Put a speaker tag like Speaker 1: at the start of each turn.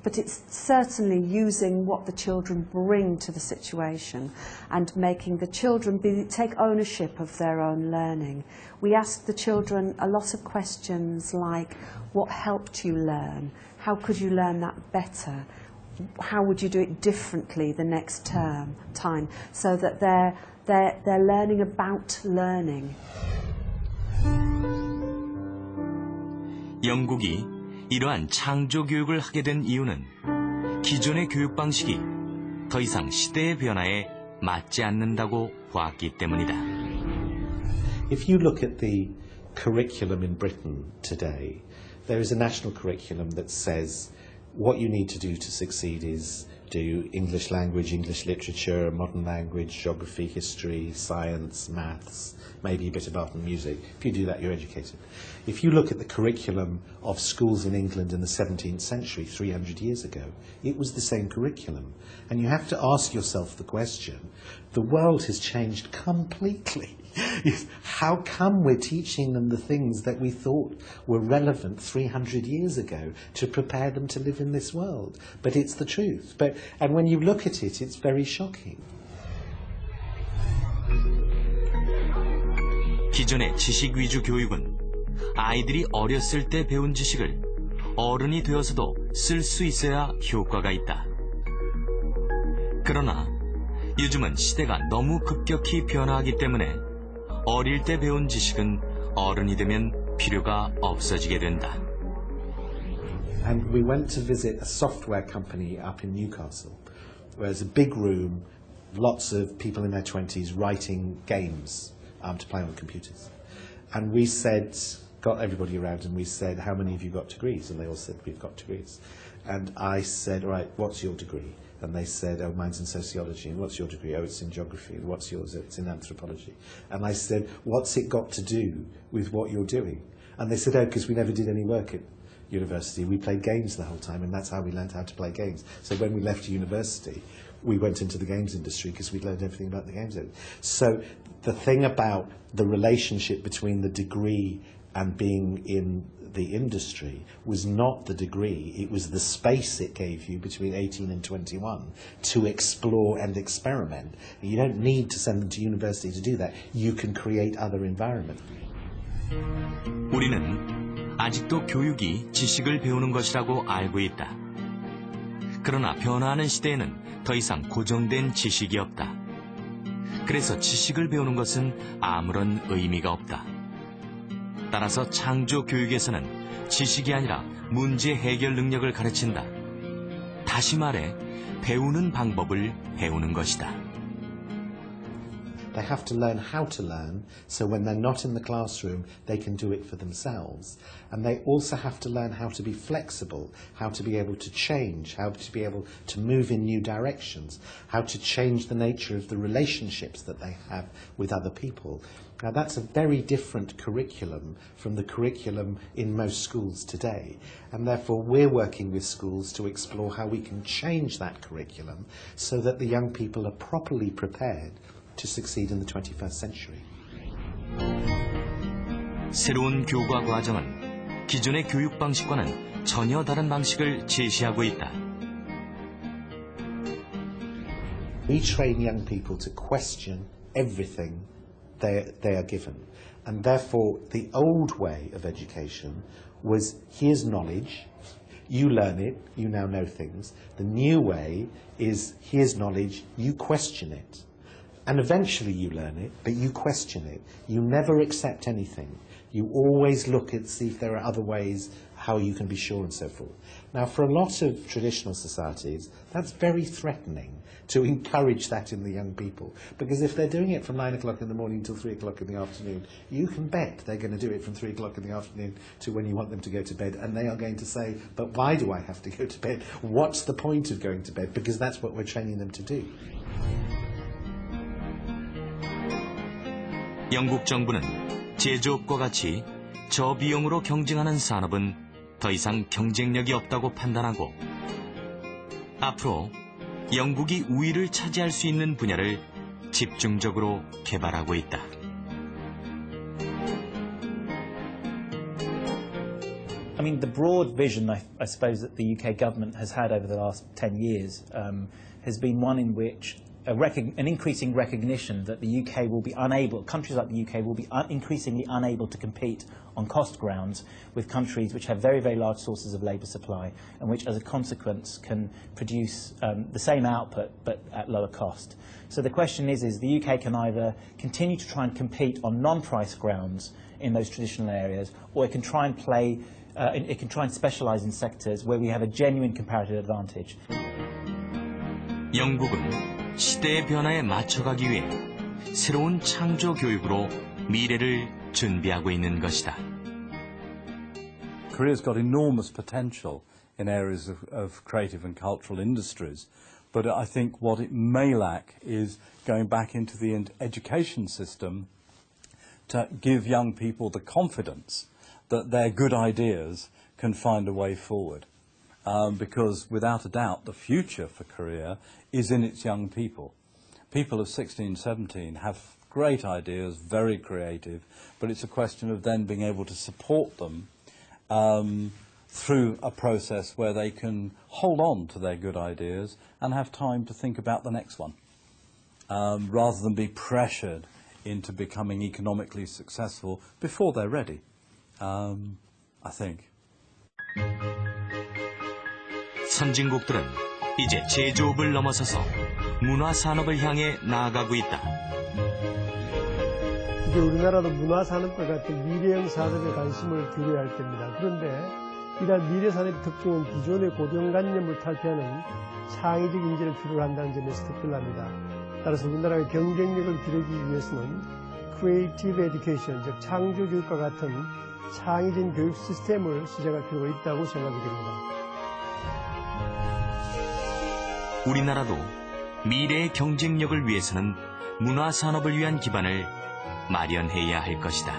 Speaker 1: but it's certainly using what the children bring to the situation and making the children take ownership of their own learning. We ask the children a lot of questions like, what helped you learn? How could you learn that better? How would you do it differently the next time? So that they're learning about learning.
Speaker 2: 영국이 이러한 창조 교육을 하게 된 이유는 기존의 교육 방식이 더 이상 시대의 변화에 맞지 않는다고 보았기 때문이다.
Speaker 3: If you look at the curriculum in Britain today, there is a national curriculum that says what you need to do to succeed is do English language, English literature, modern language, geography, history, science, maths, maybe a bit of art and music. If you do that, you're educated. If you look at the curriculum of schools in England in the 17th century, 300 years ago, it was the same curriculum. And you have to ask yourself the question, the world has changed completely. How come we're teaching them the things that we thought were relevant 300 years ago to prepare them to live in this world? But it's the truth. And when you look at it, it's very shocking.
Speaker 2: 기존의 지식 위주 교육은 아이들이 어렸을 때 배운 지식을 어른이 되어서도 쓸 수 있어야 효과가 있다. 그러나 요즘은 시대가 너무 급격히 변화하기 때문에 어릴 때 배운 지식은 어른이 되면 필요가 없어지게 된다.
Speaker 3: And we went to visit a software company up in Newcastle, where there's a big room, lots of people in their 20s writing games to play on computers. And we said, got everybody around and we said, how many of you got degrees? And they all said, we've got degrees. And I said, all right, what's your degree? And they said, oh, mine's in sociology. And what's your degree? Oh, it's in geography. And what's yours? It's in anthropology. And I said, what's it got to do with what you're doing? And they said, oh, because we never did any work at university. We played games the whole time, and that's how we learned how to play games. So when we left university, we went into the games industry because we'd learned everything about the games industry. So the thing about the relationship between the degree and being in the industry was not the degree, it was the space it gave you between 18 and 21 to explore and experiment. You don't need to send them to university to do that. You can create other environments.
Speaker 2: 우리는 아직도 교육이 지식을 배우는 것이라고 알고 있다. 그러나 변화하는 시대에는 더 이상 고정된 지식이 없다. 그래서 지식을 배우는 것은 아무런 의미가 없다. 따라서 창조 교육에서는 지식이 아니라 문제 해결 능력을 가르친다. 다시 말해 배우는 방법을 배우는 것이다.
Speaker 3: They have to learn how to learn, so when they're not in the classroom, they can do it for themselves. And they also have to learn how to be flexible, how to be able to change, how to be able to move in new directions, how to change the nature of the relationships that they have with other people. Now that's a very different curriculum from the curriculum in most schools today, and therefore we're working with schools to explore how we can change that curriculum so that the young people are properly prepared to succeed in the 21st century.
Speaker 2: 새로운 교과 과정은 기존의 교육 방식과는 전혀 다른 방식을 제시하고 있다.
Speaker 3: We train young people to question everything they are given, and therefore the old way of education was here's knowledge, you learn it, you now know things. The new way is here's knowledge, you question it. And eventually you learn it, but you question it. You never accept anything. You always look and see if there are other ways how you can be sure and so forth. Now, for a lot of traditional societies, that's very threatening to encourage that in the young people. Because if they're doing it from 9 o'clock in the morning till 3 o'clock in the afternoon, you can bet they're going to do it from 3 o'clock in the afternoon to when you want them to go to bed. And they are going to say, but why do I have to go to bed? What's the point of going to bed? Because that's what we're training them to do.
Speaker 2: 영국 정부는 제조업과 같이 저비용으로 경쟁하는 산업은 더 이상 경쟁력이 없다고 판단하고 앞으로 영국이 우위를 차지할 수 있는 분야를 집중적으로 개발하고 있다.
Speaker 4: I mean, the broad vision, I suppose, that the UK government has had over the last 10 years has been one in which an increasing recognition that the UK will be unable, countries like the UK will be increasingly unable to compete on cost grounds with countries which have very, very large sources of labour supply and which, as a consequence, can produce the same output but at lower cost. So the question is the UK can either continue to try and compete on non-price grounds in those traditional areas, or it can try and play, it can try and specialise in sectors where we have a genuine comparative advantage.
Speaker 2: 영국은 시대의 변화에 맞춰가기 위해 새로운 창조 교육으로 미래를 준비하고 있는 것이다.
Speaker 5: Korea's got enormous potential in areas of creative and cultural industries, but I think what it may lack is going back into the education system to give young people the confidence that their good ideas can find a way forward. Because without a doubt, the future for Korea is in its young people. People of 16, 17 have great ideas, very creative, but it's a question of then being able to support them through a process where they can hold on to their good ideas and have time to think about the next one, rather than be pressured into becoming economically successful before they're ready, I think.
Speaker 2: 선진국들은 이제 제조업을 넘어서서 문화산업을 향해 나아가고 있다.
Speaker 6: 이제 우리나라도 문화산업과 같은 미래형 산업에 관심을 기울여야 할 때입니다. 그런데 이러한 미래산업의 특징은 기존의 고정관념을 탈피하는 창의적 인재를 필요로 한다는 점에서 특별합니다. 따라서 우리나라의 경쟁력을 기르기 위해서는 크리에이티브 에듀케이션, 즉 창조교육과 같은 창의적인 교육 시스템을 시작할 필요가 있다고 생각이 됩니다.
Speaker 2: 우리나라도 미래의 경쟁력을 위해서는 문화산업을 위한 기반을 마련해야 할 것이다.